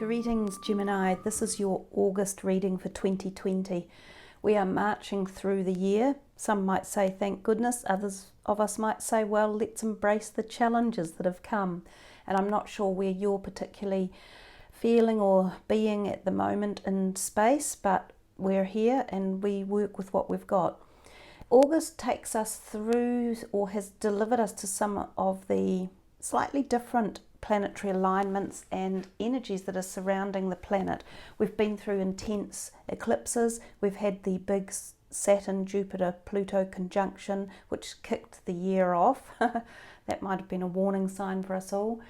Greetings Gemini, this is your August reading for 2020. We are marching through the year. Some might say thank goodness, others of us might say well let's embrace the challenges that have come. And I'm not sure where you're particularly feeling or being at the moment in space, but we're here and we work with what we've got. August takes us through or has delivered us to some of the slightly different planetary alignments and energies that are surrounding the planet. We've been through intense eclipses. We've had the big Saturn, Jupiter, Pluto conjunction, which kicked the year off. That might have been a warning sign for us all.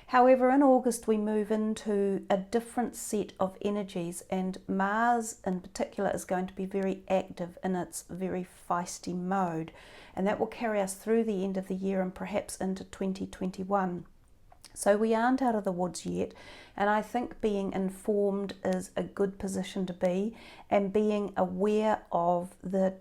However, in August we move into a different set of energies, and Mars in particular is going to be very active in its very feisty mode, and that will carry us through the end of the year and perhaps into 2021. So we aren't out of the woods yet, and I think being informed is a good position to be, and being aware of the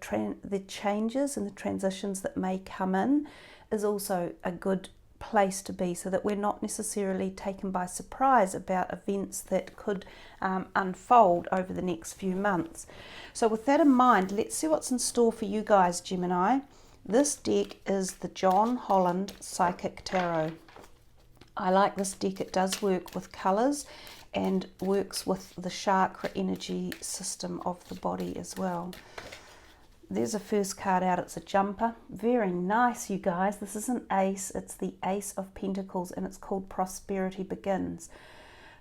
changes and the transitions that may come in is also a good place to be, so that we're not necessarily taken by surprise about events that could unfold over the next few months. So with that in mind, let's see what's in store for you guys, Gemini. This deck is the John Holland Psychic Tarot. I like this deck. It does work with colours and works with the chakra energy system of the body as well. There's a first card out. It's a jumper. Very nice, you guys. This is an ace. It's the Ace of Pentacles and it's called Prosperity Begins.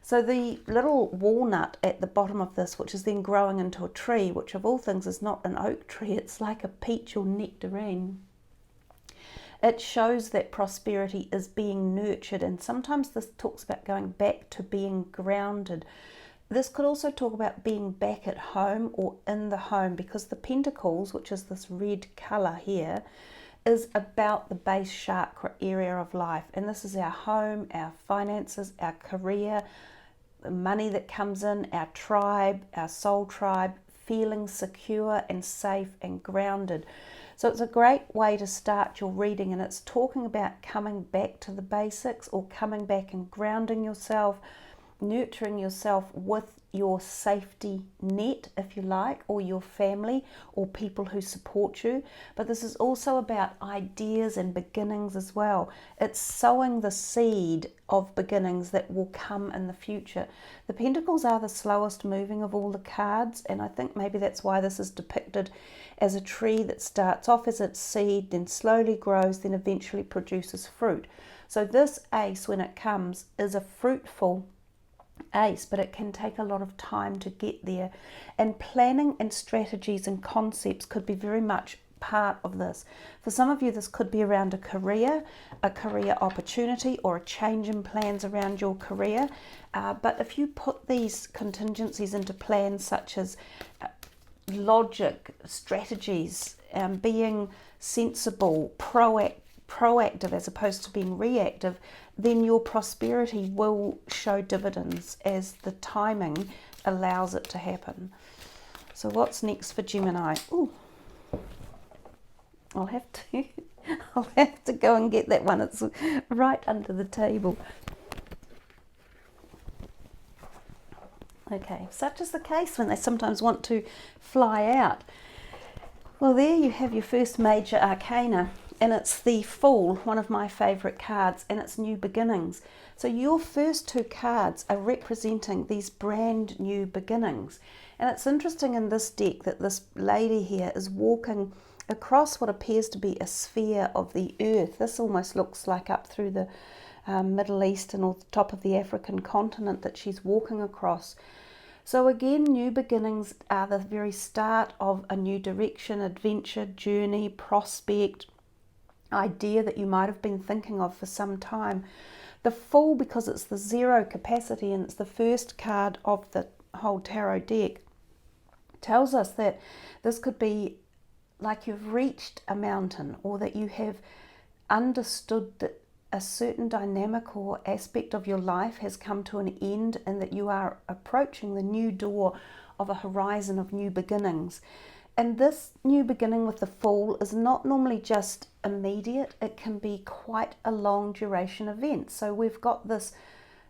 So the little walnut at the bottom of this, which is then growing into a tree, which of all things is not an oak tree, it's like a peach or nectarine. It shows that prosperity is being nurtured, and sometimes this talks about going back to being grounded. This could also talk about being back at home or in the home, because the Pentacles, which is this red colour here, is about the base chakra area of life. And this is our home, our finances, our career, the money that comes in, our tribe, our soul tribe, feeling secure and safe and grounded. So it's a great way to start your reading, and it's talking about coming back to the basics, or coming back and grounding yourself, nurturing yourself with your safety net, if you like, or your family or people who support you. But this is also about ideas and beginnings as well. It's sowing the seed of beginnings that will come in the future. The Pentacles are the slowest moving of all the cards, and I think maybe that's why this is depicted as a tree that starts off as its seed, then slowly grows, then eventually produces fruit. So this ace, when it comes, is a fruitful ace, but it can take a lot of time to get there, and planning and strategies and concepts could be very much part of this. For some of you, this could be around a career opportunity, or a change in plans around your career, but if you put these contingencies into plans such as logic, strategies, being sensible, proactive as opposed to being reactive, then your prosperity will show dividends as the timing allows it to happen. So what's next for Gemini? Ooh, I'll have to go and get that one. It's right under the table. Okay, such is the case when they sometimes want to fly out. Well, there you have your first major arcana, and it's the Fool, one of my favourite cards, and it's new beginnings. So your first two cards are representing these brand new beginnings. And it's interesting in this deck that this lady here is walking across what appears to be a sphere of the earth. This almost looks like up through the Middle Eastern or the top of the African continent that she's walking across. So again, new beginnings are the very start of a new direction, adventure, journey, prospect, idea that you might have been thinking of for some time. The Fool, because it's the zero capacity and it's the first card of the whole tarot deck, tells us that this could be like you've reached a mountain, or that you have understood that a certain dynamic or aspect of your life has come to an end, and that you are approaching the new door of a horizon of new beginnings. And this new beginning with the Fool is not normally just immediate. It can be quite a long duration event. So we've got this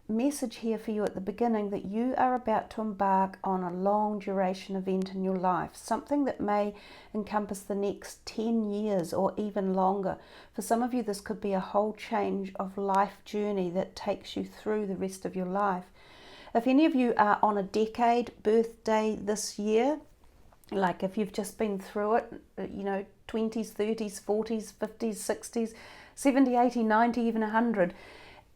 message here for you at the beginning that you are about to embark on a long duration event in your life, something that may encompass the next 10 years or even longer. For some of you, this could be a whole change of life journey that takes you through the rest of your life. If any of you are on a decade birthday this year, like if you've just been through it, 20s, 30s, 40s, 50s, 60s, 70, 80, 90, even 100,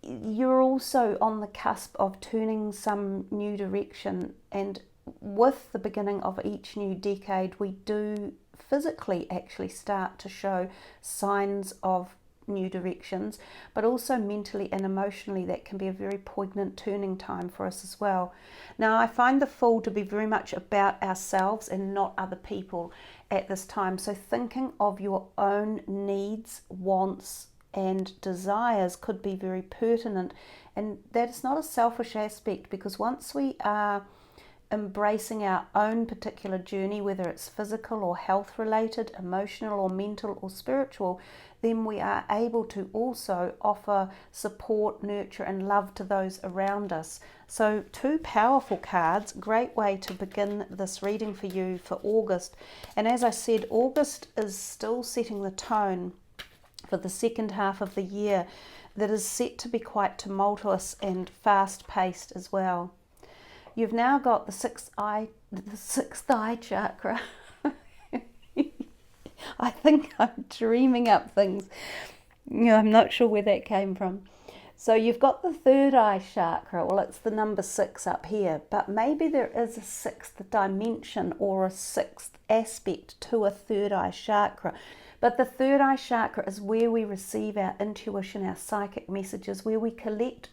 you're also on the cusp of turning some new direction. And with the beginning of each new decade, we do physically actually start to show signs of new directions, but also mentally and emotionally that can be a very poignant turning time for us as well. Now, I find the Fool to be very much about ourselves and not other people at this time. So thinking of your own needs, wants, and desires could be very pertinent, and that is not a selfish aspect, because once we are embracing our own particular journey, whether it's physical or health related, emotional or mental or spiritual, then we are able to also offer support, nurture and love to those around us. So 2 powerful cards, great way to begin this reading for you for August. And as I said, August is still setting the tone for the second half of the year that is set to be quite tumultuous and fast-paced as well. You've now got the sixth eye chakra. I think I'm dreaming up things. I'm not sure where that came from. So you've got the third eye chakra. Well, it's the number 6 up here, but maybe there is a 6th dimension or a 6th aspect to a third eye chakra. But the third eye chakra is where we receive our intuition, our psychic messages, where we connect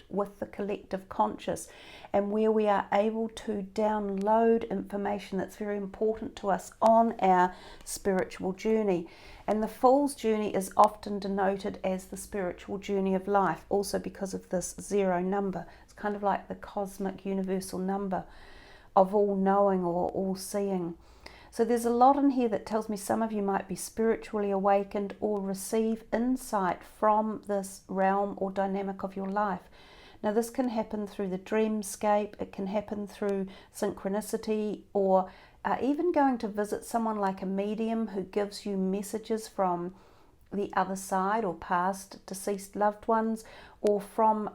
with the collective conscious, and where we are able to download information that's very important to us on our spiritual journey. And the Fool's journey is often denoted as the spiritual journey of life, also because of this 0 number. It's kind of like the cosmic universal number of all knowing or all seeing. So there's a lot in here that tells me some of you might be spiritually awakened or receive insight from this realm or dynamic of your life. Now this can happen through the dreamscape, it can happen through synchronicity, or even going to visit someone like a medium who gives you messages from the other side or past deceased loved ones, or from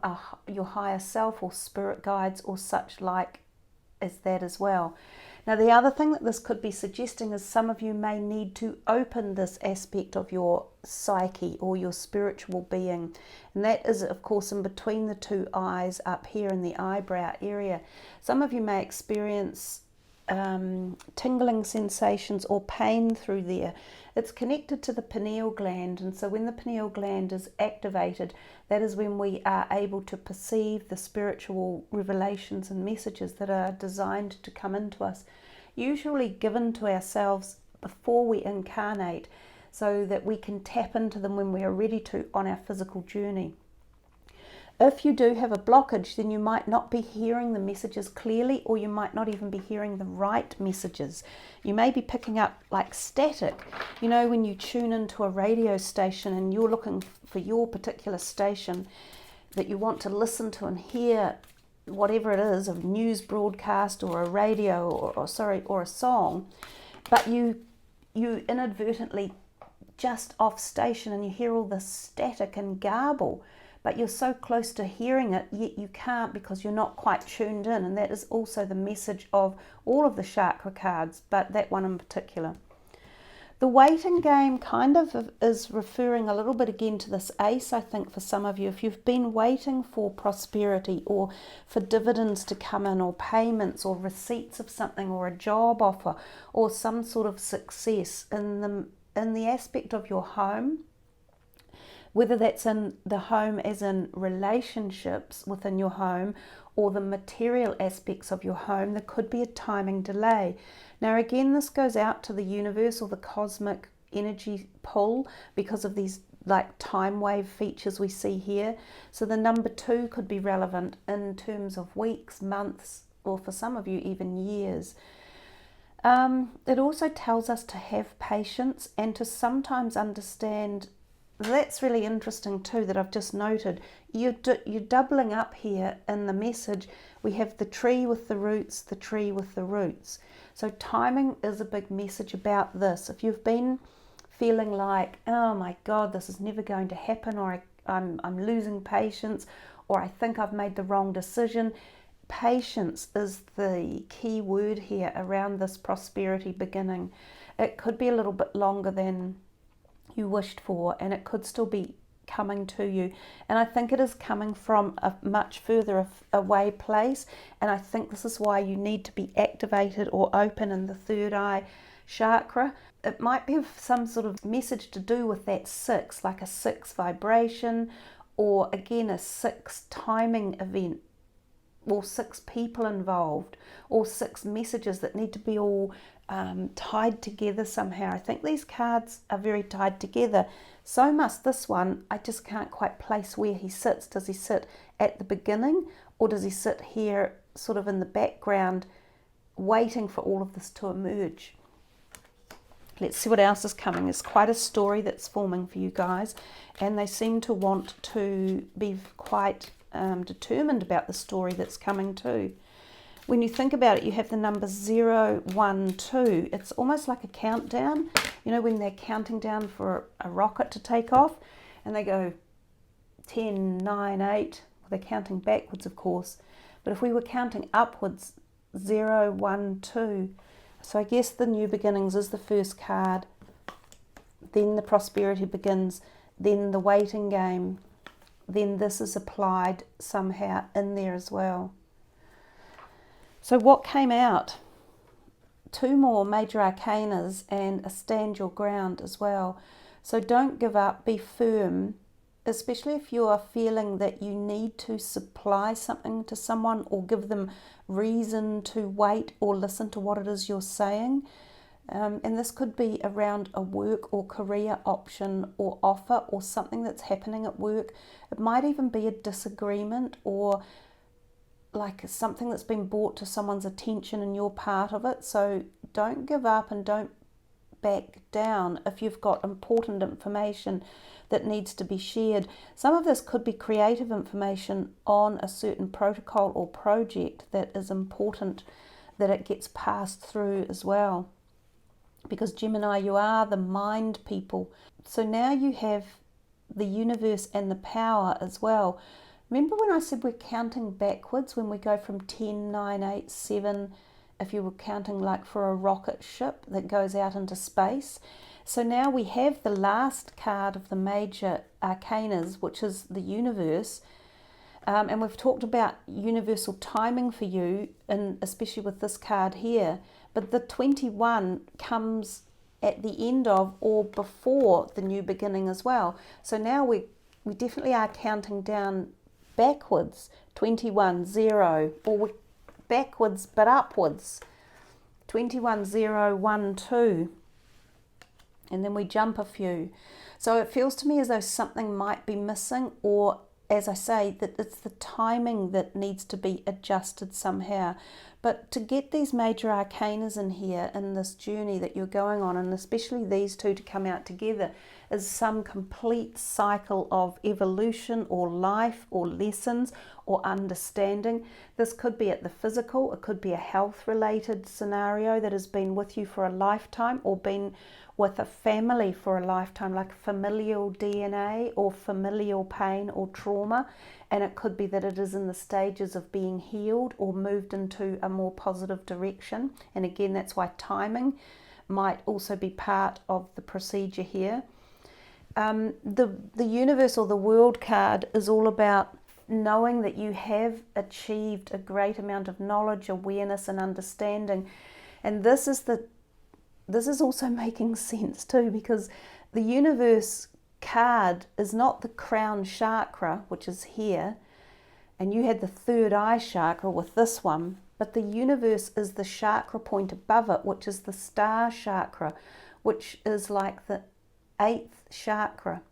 your higher self or spirit guides or such like as that as well. Now the other thing that this could be suggesting is some of you may need to open this aspect of your psyche or your spiritual being, and that is of course in between the 2 eyes up here in the eyebrow area. Some of you may experience tingling sensations or pain through there. It's connected to the pineal gland, and so when the pineal gland is activated, that is when we are able to perceive the spiritual revelations and messages that are designed to come into us, usually given to ourselves before we incarnate, so that we can tap into them when we are ready to on our physical journey. If you do have a blockage, then you might not be hearing the messages clearly, or you might not even be hearing the right messages. You may be picking up like static. You know, when you tune into a radio station and you're looking for your particular station that you want to listen to and hear whatever it is, a news broadcast or a radio or a song, but you inadvertently just off station and you hear all this static and garble, but you're so close to hearing it, yet you can't because you're not quite tuned in. And that is also the message of all of the chakra cards, but that one in particular. The waiting game kind of is referring a little bit again to this ace, I think, for some of you. If you've been waiting for prosperity or for dividends to come in, or payments or receipts of something, or a job offer or some sort of success in the aspect of your home, whether that's in the home as in relationships within your home or the material aspects of your home, there could be a timing delay. Now again, this goes out to the universe or the cosmic energy pull because of these like time wave features we see here. So the number 2 could be relevant in terms of weeks, months, or for some of you even years. It also tells us to have patience and to sometimes understand that's really interesting too, that I've just noted. You're doubling up here in the message. We have the tree with the roots, the tree with the roots. So timing is a big message about this. If you've been feeling like, oh my God, this is never going to happen, or I'm losing patience, or I think I've made the wrong decision, patience is the key word here around this prosperity beginning. It could be a little bit longer than you wished for, and it could still be coming to you, and I think it is coming from a much further away place, and I think this is why you need to be activated or open in the third eye chakra. It might be some sort of message to do with that 6, like a 6 vibration, or again a 6 timing event, or 6 people involved, or 6 messages that need to be all tied together somehow. I think these cards are very tied together. So must this one. I just can't quite place where he sits. Does he sit at the beginning, or does he sit here sort of in the background waiting for all of this to emerge? Let's see what else is coming. There's quite a story that's forming for you guys, and they seem to want to be quite determined about the story that's coming too. When you think about it, you have the number 0, 1, 2. It's almost like a countdown. You know, when they're counting down for a rocket to take off, and they go 10, 9, 8. Well, they're counting backwards, of course. But if we were counting upwards, 0, 1, 2. So I guess the new beginnings is the first card. Then the prosperity begins. Then the waiting game. Then this is applied somehow in there as well. So what came out? 2 more major arcanas and a stand your ground as well. So don't give up, be firm, especially if you are feeling that you need to supply something to someone or give them reason to wait or listen to what it is you're saying. And this could be around a work or career option or offer, or something that's happening at work. It might even be a disagreement, or like something that's been brought to someone's attention and you're part of it. So don't give up and don't back down if you've got important information that needs to be shared. Some of this could be creative information on a certain protocol or project that is important that it gets passed through as well. Because Gemini, you are the mind people. So now you have the universe and the power as well. Remember when I said we're counting backwards when we go from 10, 9, 8, 7, if you were counting like for a rocket ship that goes out into space? So now we have the last card of the major arcanas, which is the universe. And we've talked about universal timing for you, and especially with this card here. But the 21 comes at the end of or before the new beginning as well. So now we definitely are counting down backwards. 21, 0, or backwards but upwards. 21, 0, 1, 2. And then we jump a few. So it feels to me as though something might be missing, or as I say, that it's the timing that needs to be adjusted somehow. But to get these major arcanas in here in this journey that you're going on, and especially these two to come out together, is some complete cycle of evolution or life or lessons or understanding. This could be at the physical, it could be a health related scenario that has been with you for a lifetime, or been with a family for a lifetime, like familial DNA or familial pain or trauma. And it could be that it is in the stages of being healed or moved into a more positive direction. And again, that's why timing might also be part of the procedure here. The universe or the world card is all about knowing that you have achieved a great amount of knowledge, awareness and understanding. And this is also making sense too, because the universe card is not the crown chakra, which is here, and you had the third eye chakra with this one, but the universe is the chakra point above it, which is the star chakra, which is like the 8th chakra.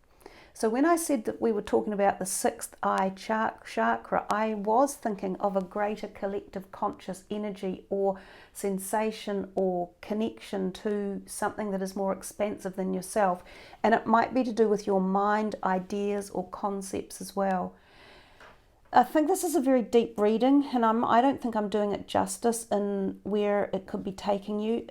So when I said that we were talking about the sixth eye chakra, I was thinking of a greater collective conscious energy or sensation or connection to something that is more expansive than yourself. And it might be to do with your mind, ideas, or concepts as well. I think this is a very deep reading, and I don't think I'm doing it justice in where it could be taking you.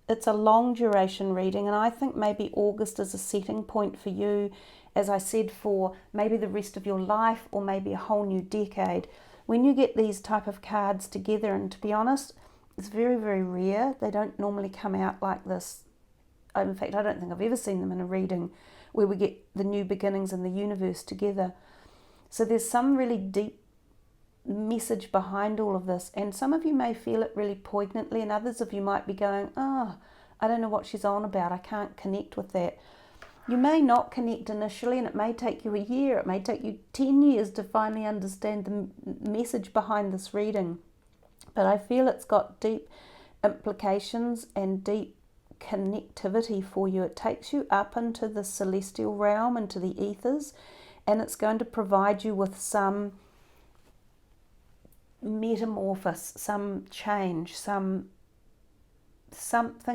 It's a long duration reading, and I think maybe August is a setting point for you, as I said, for maybe the rest of your life or maybe a whole new decade. When you get these type of cards together, and to be honest, it's very, very rare. They don't normally come out like this. In fact, I don't think I've ever seen them in a reading where we get the new beginnings in the universe together. So there's some really deep message behind all of this, and some of you may feel it really poignantly, and others of you might be going, oh, I don't know what she's on about, I can't connect with that. You may not connect initially, and it may take you a year, it may take you 10 years to finally understand the message behind this reading. But I feel it's got deep implications and deep connectivity for you. It takes you up into the celestial realm, into the ethers, and it's going to provide you with some metamorphosis, some change, something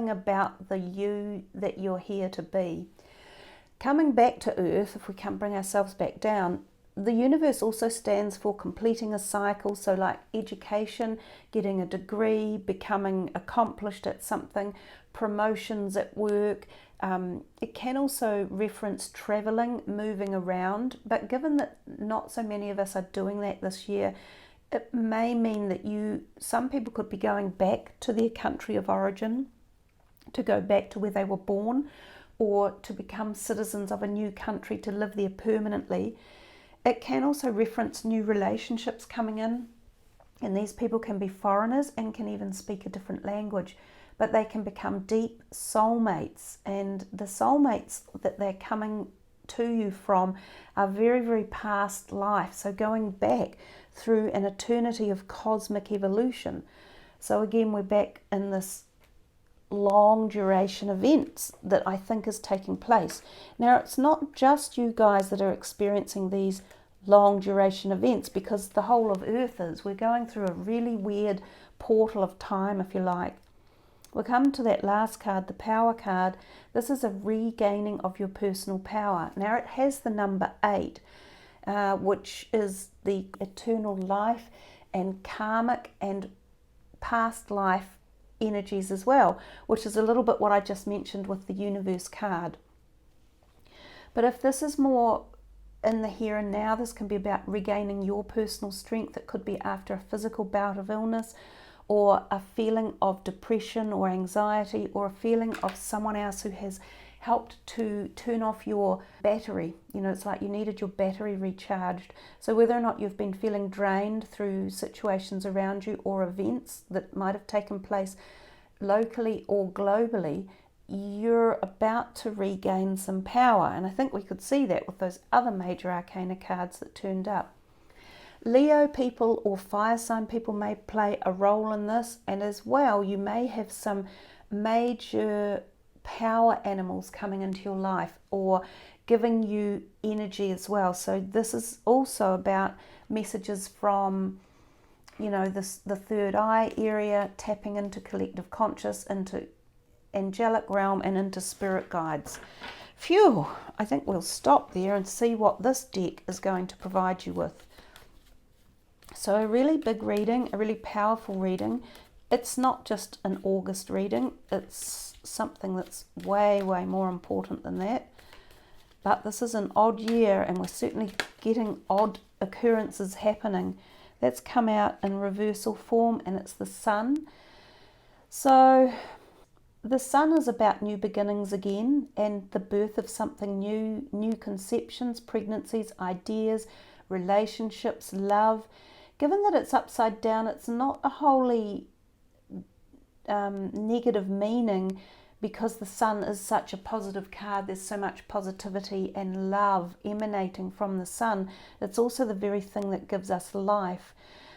about the you that you're here to be. Coming back to Earth, if we can bring ourselves back down, the universe also stands for completing a cycle, so like education, getting a degree, becoming accomplished at something, promotions at work. It can also reference traveling, moving around, but given that not so many of us are doing that this year, it may mean that some people could be going back to their country of origin, to go back to where they were born, or to become citizens of a new country to live there permanently. It can also reference new relationships coming in, and these people can be foreigners and can even speak a different language, but they can become deep soulmates, and the soulmates that they're coming to you from are very, very past life, so going back through an eternity of cosmic evolution. So again, we're back in this long duration events that I think is taking place. Now, it's not just you guys that are experiencing these long duration events, because the whole of Earth is. We're going through a really weird portal of time, if you like. We'll come to that last card, the power card. This is a regaining of your personal power. Now, it has the number 8, which is the eternal life and karmic and past life energies as well, which is a little bit what I just mentioned with the universe card. But if this is more in the here and now, this can be about regaining your personal strength. It could be after a physical bout of illness, or a feeling of depression or anxiety, or a feeling of someone else who has helped to turn off your battery. You know, it's like you needed your battery recharged. So whether or not you've been feeling drained through situations around you or events that might have taken place locally or globally, you're about to regain some power. And I think we could see that with those other major arcana cards that turned up. Leo people or fire sign people may play a role in this, and as well you may have some major power animals coming into your life or giving you energy as well. So this is also about messages from, you know, the third eye area, tapping into collective conscious, into angelic realm, and into spirit guides. Phew, I think we'll stop there and see what this deck is going to provide you with. So a really big reading, a really powerful reading. It's not just an August reading, it's something that's way, way more important than that. But this is an odd year, and we're certainly getting odd occurrences happening. That's come out in reversal form, and it's the sun. So the sun is about new beginnings again, and the birth of something new, new conceptions, pregnancies, ideas, relationships, love. Given that it's upside down, it's not a wholly negative meaning, because the sun is such a positive card. There's so much positivity and love emanating from the sun. It's also the very thing that gives us life.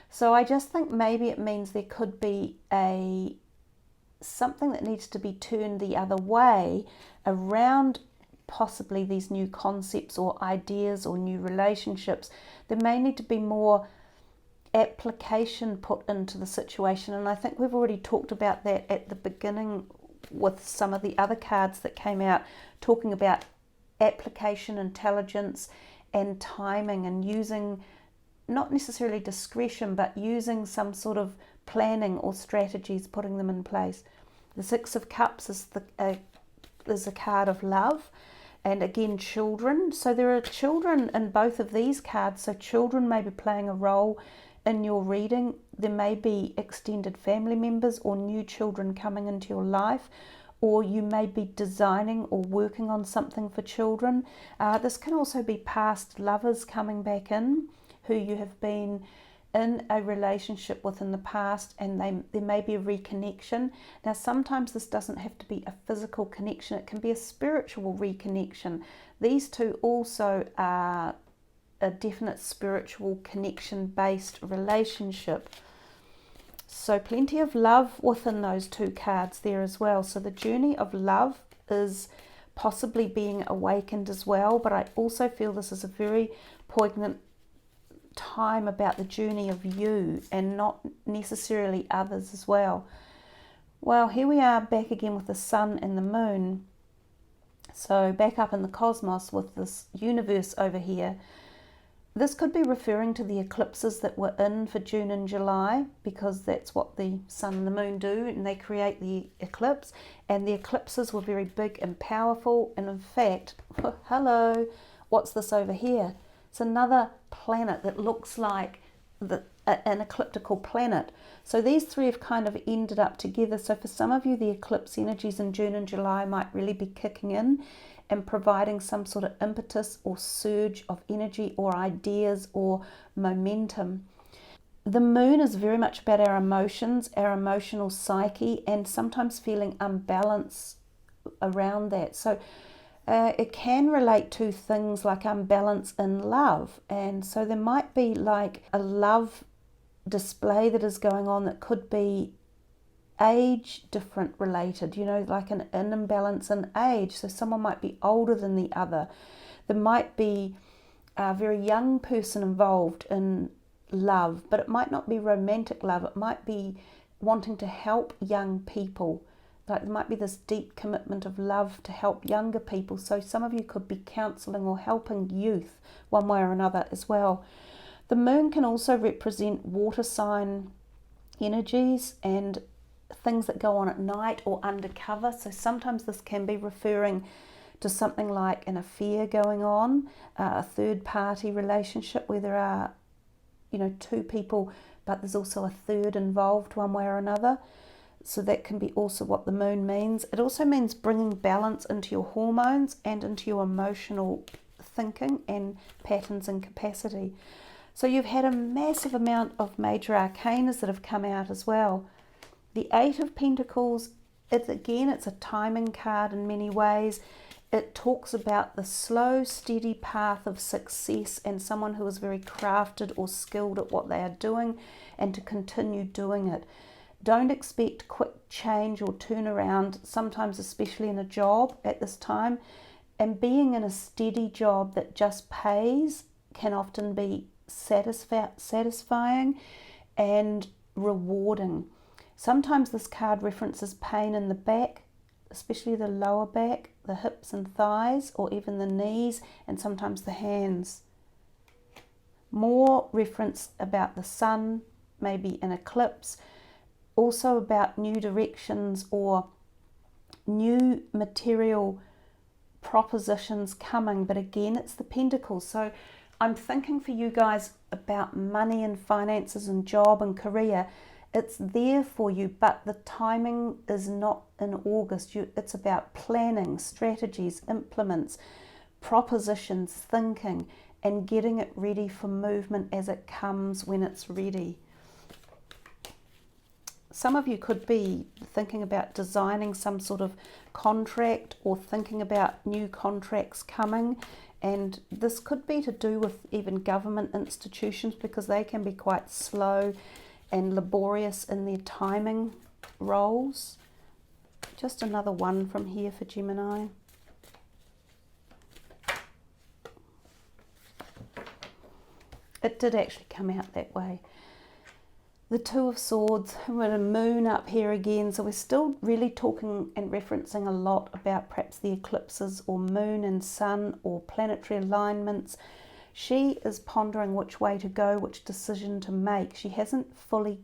So I just think maybe it means there could be something that needs to be turned the other way around possibly these new concepts or ideas or new relationships. There may need to be more application put into the situation, and I think we've already talked about that at the beginning with some of the other cards that came out, talking about application intelligence and timing, and using not necessarily discretion, but using some sort of planning or strategies, putting them in place. The Six of Cups is a card of love, and again children. So there are children in both of these cards, so children may be playing a role in your reading. There may be extended family members or new children coming into your life, or you may be designing or working on something for children. This can also be past lovers coming back in, who you have been in a relationship with in the past, and there may be a reconnection. Now sometimes this doesn't have to be a physical connection, it can be a spiritual reconnection. These two also are a definite spiritual connection based relationship. So plenty of love within those two cards there as well. So the journey of love is possibly being awakened as well, but I also feel this is a very poignant time about the journey of you and not necessarily others as well. Well, here we are back again with the sun and the moon. So back up in the cosmos with this universe over here. This could be referring to the eclipses that were in for June and July, because that's what the sun and the moon do, and they create the eclipse. And the eclipses were very big and powerful, and in fact, hello, what's this over here? It's another planet that looks like an ecliptical planet. So these three have kind of ended up together. So for some of you, the eclipse energies in June and July might really be kicking in and providing some sort of impetus or surge of energy or ideas or momentum. The moon is very much about our emotions, our emotional psyche, and sometimes feeling unbalanced around that. So it can relate to things like unbalance in love, and so there might be like a love display that is going on that could be age different related, you know, like an imbalance in age. So someone might be older than the other. There might be a very young person involved in love, but it might not be romantic love. It might be wanting to help young people. Like there might be this deep commitment of love to help younger people. So some of you could be counselling or helping youth one way or another as well. The moon can also represent water sign energies and things that go on at night or undercover. So sometimes this can be referring to something like an affair going on, a third party relationship where there are, you know, two people, but there's also a third involved one way or another. So that can be also what the moon means. It also means bringing balance into your hormones and into your emotional thinking and patterns and capacity. So you've had a massive amount of major arcanas that have come out as well. The Eight of Pentacles, it's a timing card in many ways. It talks about the slow, steady path of success and someone who is very crafted or skilled at what they are doing and to continue doing it. Don't expect quick change or turnaround, sometimes especially in a job at this time. And being in a steady job that just pays can often be satisfying and rewarding. Sometimes this card references pain in the back, especially the lower back, the hips and thighs, or even the knees, and sometimes the hands. More reference about the sun, maybe an eclipse, also about new directions or new material propositions coming, but again it's the Pentacles. So I'm thinking for you guys about money and finances and job and career. It's there for you, but the timing is not in August. It's about planning, strategies, implements, propositions, thinking, and getting it ready for movement as it comes when it's ready. Some of you could be thinking about designing some sort of contract or thinking about new contracts coming, and this could be to do with even government institutions because they can be quite slow and laborious in their timing roles. Just another one from here for Gemini. It did actually come out that way. The Two of Swords, with a moon up here again, so we're still really talking and referencing a lot about perhaps the eclipses or moon and sun or planetary alignments. She is pondering which way to go, which decision to make. She hasn't fully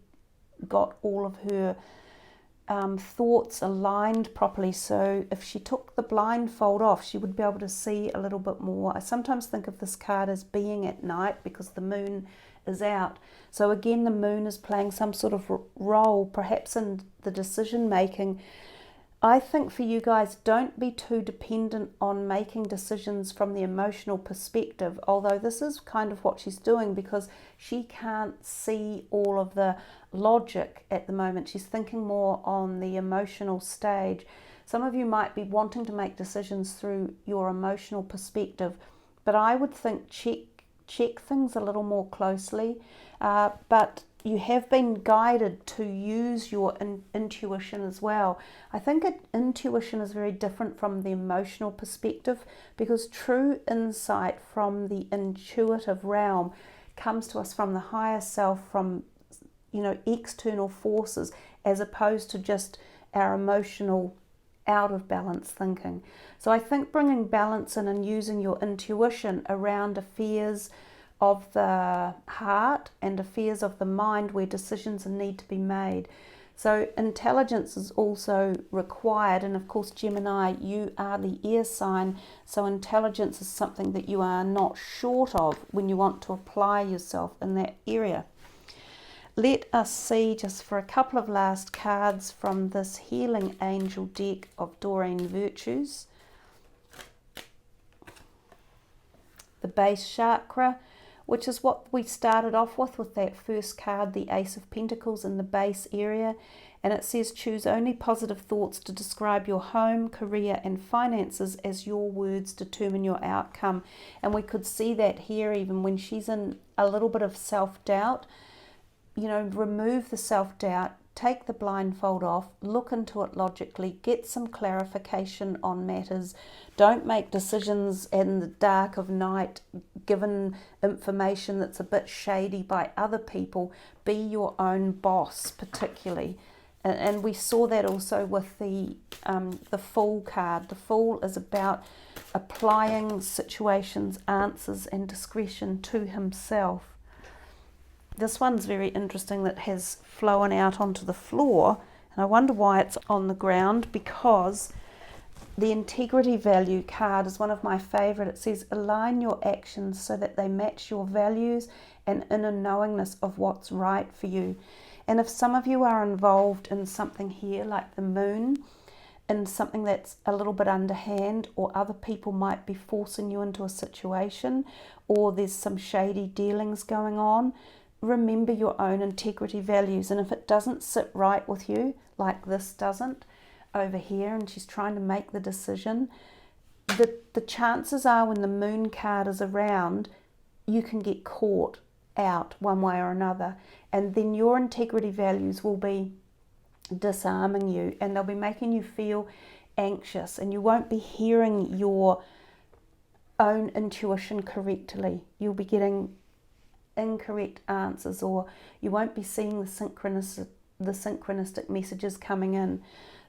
got all of her thoughts aligned properly, so if she took the blindfold off, she would be able to see a little bit more. I sometimes think of this card as being at night because the moon is out. So again, the moon is playing some sort of role, perhaps in the decision making. I think for you guys, don't be too dependent on making decisions from the emotional perspective, although this is kind of what she's doing because she can't see all of the logic at the moment. She's thinking more on the emotional stage. Some of you might be wanting to make decisions through your emotional perspective, but I would think check things a little more closely, but you have been guided to use your intuition as well. I think intuition is very different from the emotional perspective because true insight from the intuitive realm comes to us from the higher self, from external forces, as opposed to just our emotional out of balance thinking. So I think bringing balance in and using your intuition around affairs of the heart and affairs of the mind where decisions need to be made. So intelligence is also required, and of course Gemini, you are the air sign, so intelligence is something that you are not short of when you want to apply yourself in that area. Let us see just for a couple of last cards from this Healing Angel deck of Doreen Virtues. The base chakra, which is what we started off with that first card, the Ace of Pentacles in the base area. And it says, choose only positive thoughts to describe your home, career and finances, as your words determine your outcome. And we could see that here even when she's in a little bit of self-doubt. Remove the self-doubt, take the blindfold off, look into it logically, get some clarification on matters. Don't make decisions in the dark of night, given information that's a bit shady by other people. Be your own boss, particularly. And we saw that also with the Fool card. The Fool is about applying situations, answers and discretion to himself. This one's very interesting, that has flown out onto the floor, and I wonder why it's on the ground, because the integrity value card is one of my favorite. It says, align your actions so that they match your values and inner knowingness of what's right for you. And if some of you are involved in something here like the moon, in something that's a little bit underhand, or other people might be forcing you into a situation, or there's some shady dealings going on, remember your own integrity values. And if it doesn't sit right with you, like this doesn't over here, and she's trying to make the decision, the chances are when the moon card is around, you can get caught out one way or another, and then your integrity values will be disarming you, and they'll be making you feel anxious, and you won't be hearing your own intuition correctly. You'll be getting incorrect answers, or you won't be seeing the synchronistic messages coming in.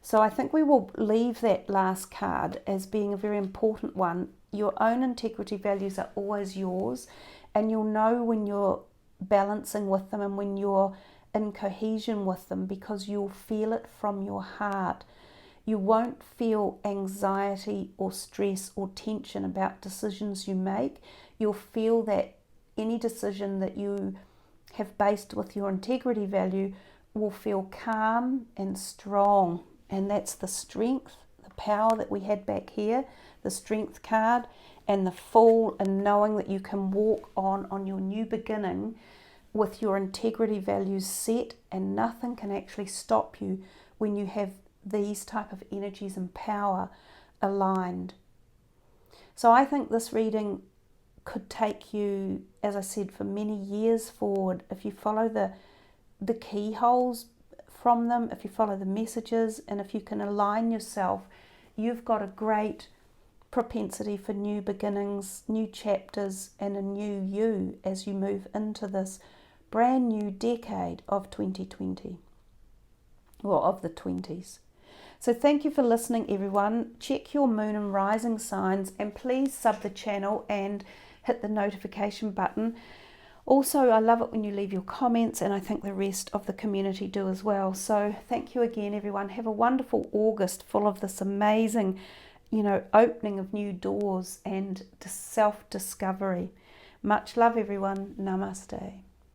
So I think we will leave that last card as being a very important one. Your own integrity values are always yours, and you'll know when you're balancing with them and when you're in cohesion with them, because you'll feel it from your heart. You won't feel anxiety or stress or tension about decisions you make. You'll feel that any decision that you have based with your integrity value will feel calm and strong. And that's the strength, the power that we had back here, the strength card, and the Fool, and knowing that you can walk on your new beginning with your integrity values set, and nothing can actually stop you when you have these type of energies and power aligned. So I think this reading could take you, as I said, for many years forward if you follow the keyholes from them, if you follow the messages, and if you can align yourself. You've got a great propensity for new beginnings, new chapters, and a new you as you move into this brand new decade of 2020, or of the 20s. So thank you for listening, everyone. Check your moon and rising signs, and please sub the channel and hit the notification button. Also, I love it when you leave your comments, and I think the rest of the community do as well. So thank you again, everyone. Have a wonderful August full of this amazing, opening of new doors and self-discovery. Much love, everyone. Namaste.